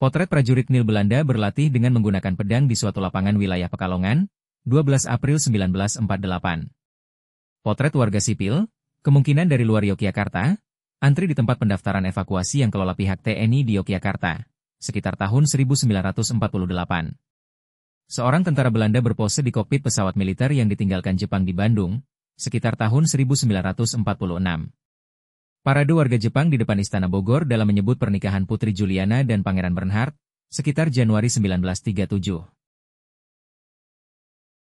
Potret prajurit Nil Belanda berlatih dengan menggunakan pedang di suatu lapangan wilayah Pekalongan, 12 April 1948. Potret warga sipil, kemungkinan dari luar Yogyakarta, antri di tempat pendaftaran evakuasi yang kelola pihak TNI di Yogyakarta, sekitar tahun 1948. Seorang tentara Belanda berpose di kokpit pesawat militer yang ditinggalkan Jepang di Bandung, sekitar tahun 1946. Parade warga Jepang di depan Istana Bogor dalam menyebut pernikahan Putri Juliana dan Pangeran Bernhard, sekitar Januari 1937.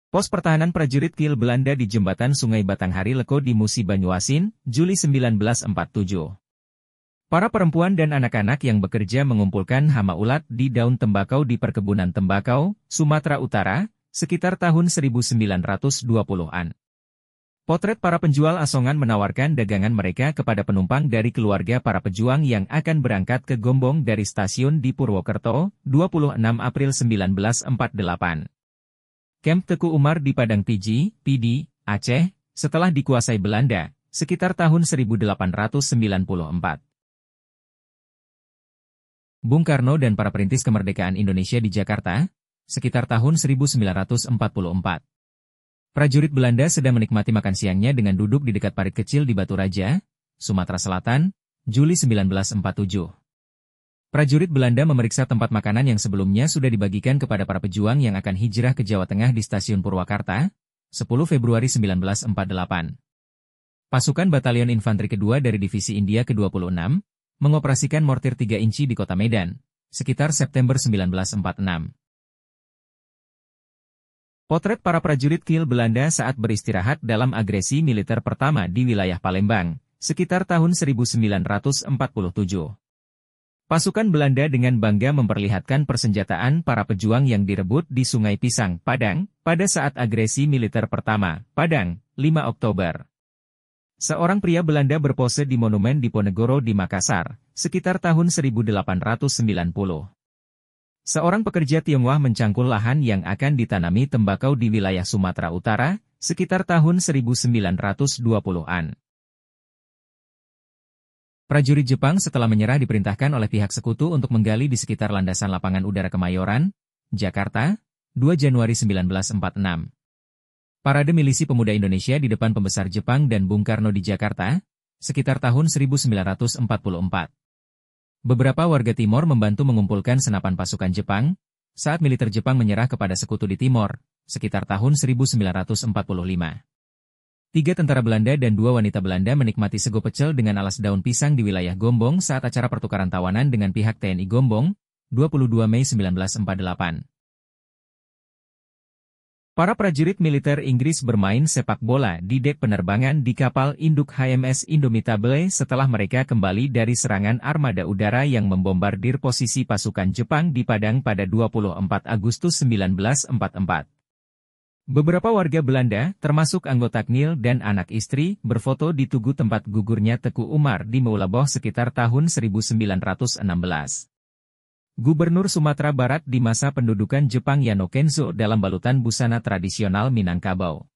Pos pertahanan prajurit Kil Belanda di Jembatan Sungai Batanghari Leko di Musi Banyuasin, Juli 1947. Para perempuan dan anak-anak yang bekerja mengumpulkan hama ulat di daun tembakau di perkebunan tembakau, Sumatera Utara, sekitar tahun 1920-an. Potret para penjual asongan menawarkan dagangan mereka kepada penumpang dari keluarga para pejuang yang akan berangkat ke Gombong dari stasiun di Purwokerto, 26 April 1948. Camp Teku Umar di Padang PD, Aceh, setelah dikuasai Belanda, sekitar tahun 1894. Bung Karno dan para perintis kemerdekaan Indonesia di Jakarta, sekitar tahun 1944. Prajurit Belanda sedang menikmati makan siangnya dengan duduk di dekat parit kecil di Batu Raja, Sumatera Selatan, Juli 1947. Prajurit Belanda memeriksa tempat makanan yang sebelumnya sudah dibagikan kepada para pejuang yang akan hijrah ke Jawa Tengah di Stasiun Purwakarta, 10 Februari 1948. Pasukan Batalion Infanteri Kedua dari Divisi India ke-26, mengoperasikan mortir 3 inci di kota Medan, sekitar September 1946. Potret para prajurit Kil Belanda saat beristirahat dalam agresi militer pertama di wilayah Palembang, sekitar tahun 1947. Pasukan Belanda dengan bangga memperlihatkan persenjataan para pejuang yang direbut di Sungai Pisang, Padang, pada saat agresi militer pertama, Padang, 5 Oktober. Seorang pria Belanda berpose di Monumen Diponegoro di Makassar, sekitar tahun 1890. Seorang pekerja Tionghoa mencangkul lahan yang akan ditanami tembakau di wilayah Sumatera Utara, sekitar tahun 1920-an. Prajurit Jepang setelah menyerah diperintahkan oleh pihak sekutu untuk menggali di sekitar landasan lapangan udara Kemayoran, Jakarta, 2 Januari 1946. Parade milisi pemuda Indonesia di depan pembesar Jepang dan Bung Karno di Jakarta, sekitar tahun 1944. Beberapa warga Timor membantu mengumpulkan senapan pasukan Jepang, saat militer Jepang menyerah kepada sekutu di Timor, sekitar tahun 1945. 3 tentara Belanda dan 2 wanita Belanda menikmati sego pecel dengan alas daun pisang di wilayah Gombong saat acara pertukaran tawanan dengan pihak TNI Gombong, 22 Mei 1948. Para prajurit militer Inggris bermain sepak bola di dek penerbangan di kapal induk HMS Indomitable setelah mereka kembali dari serangan armada udara yang membombardir posisi pasukan Jepang di Padang pada 24 Agustus 1944. Beberapa warga Belanda, termasuk anggota KNIL dan anak istri, berfoto di tugu tempat gugurnya Teku Umar di Meulaboh sekitar tahun 1916. Gubernur Sumatera Barat di masa pendudukan Jepang Yano Kenzo dalam balutan busana tradisional Minangkabau.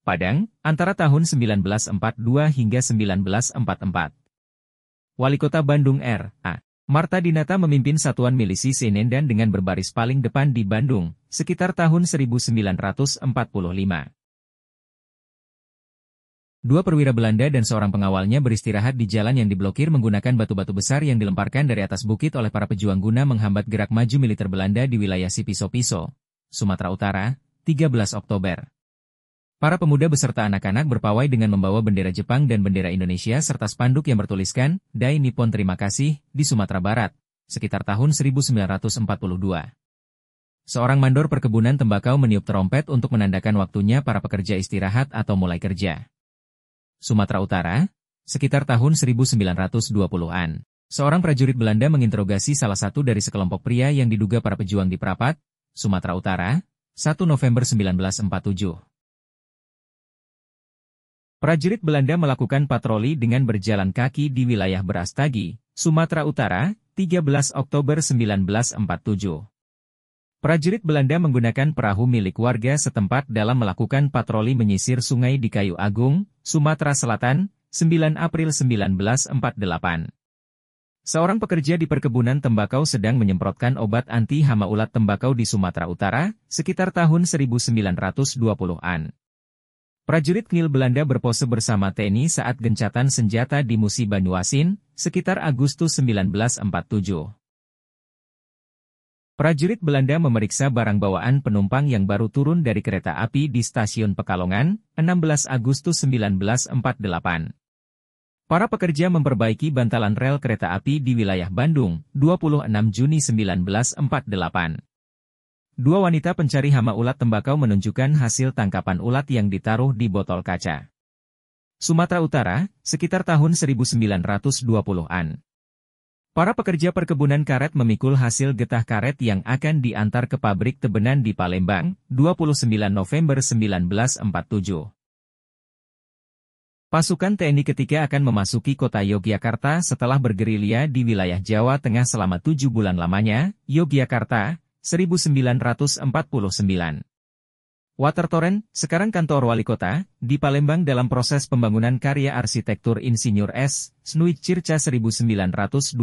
Padang, antara tahun 1942 hingga 1944. Wali Kota Bandung R.A. Marta Dinata memimpin satuan milisi Senendan dengan berbaris paling depan di Bandung, sekitar tahun 1945. 2 perwira Belanda dan seorang pengawalnya beristirahat di jalan yang diblokir menggunakan batu-batu besar yang dilemparkan dari atas bukit oleh para pejuang guna menghambat gerak maju militer Belanda di wilayah Sipiso-Piso, Sumatera Utara, 13 Oktober. Para pemuda beserta anak-anak berpawai dengan membawa bendera Jepang dan bendera Indonesia serta spanduk yang bertuliskan, Dai Nippon Terima Kasih, di Sumatera Barat, sekitar tahun 1942. Seorang mandor perkebunan tembakau meniup trompet untuk menandakan waktunya para pekerja istirahat atau mulai kerja. Sumatera Utara, sekitar tahun 1920-an. Seorang prajurit Belanda menginterogasi salah satu dari sekelompok pria yang diduga para pejuang di Prapat, Sumatera Utara, 1 November 1947. Prajurit Belanda melakukan patroli dengan berjalan kaki di wilayah Brastagi, Sumatera Utara, 13 Oktober 1947. Prajurit Belanda menggunakan perahu milik warga setempat dalam melakukan patroli menyisir sungai di Kayu Agung, Sumatera Selatan, 9 April 1948. Seorang pekerja di perkebunan tembakau sedang menyemprotkan obat anti hama ulat tembakau di Sumatera Utara, sekitar tahun 1920-an. Prajurit KNIL Belanda berpose bersama TNI saat gencatan senjata di Musi Banyuasin, sekitar Agustus 1947. Prajurit Belanda memeriksa barang bawaan penumpang yang baru turun dari kereta api di stasiun Pekalongan, 16 Agustus 1948. Para pekerja memperbaiki bantalan rel kereta api di wilayah Bandung, 26 Juni 1948. Dua wanita pencari hama ulat tembakau menunjukkan hasil tangkapan ulat yang ditaruh di botol kaca. Sumatera Utara, sekitar tahun 1920-an. Para pekerja perkebunan karet memikul hasil getah karet yang akan diantar ke pabrik tebenan di Palembang, 29 November 1947. Pasukan TNI ketika akan memasuki kota Yogyakarta setelah bergerilya di wilayah Jawa Tengah selama 7 bulan lamanya, Yogyakarta, 1949. Watertoren, sekarang kantor wali kota, di Palembang dalam proses pembangunan karya arsitektur Insinyur S. Snuit Circa 1929.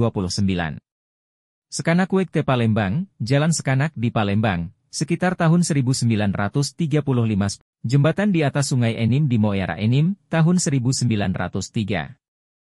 Sekanak Te Palembang, Jalan Sekanak di Palembang, sekitar tahun 1935. Jembatan di atas Sungai Enim di Moera Enim, tahun 1903.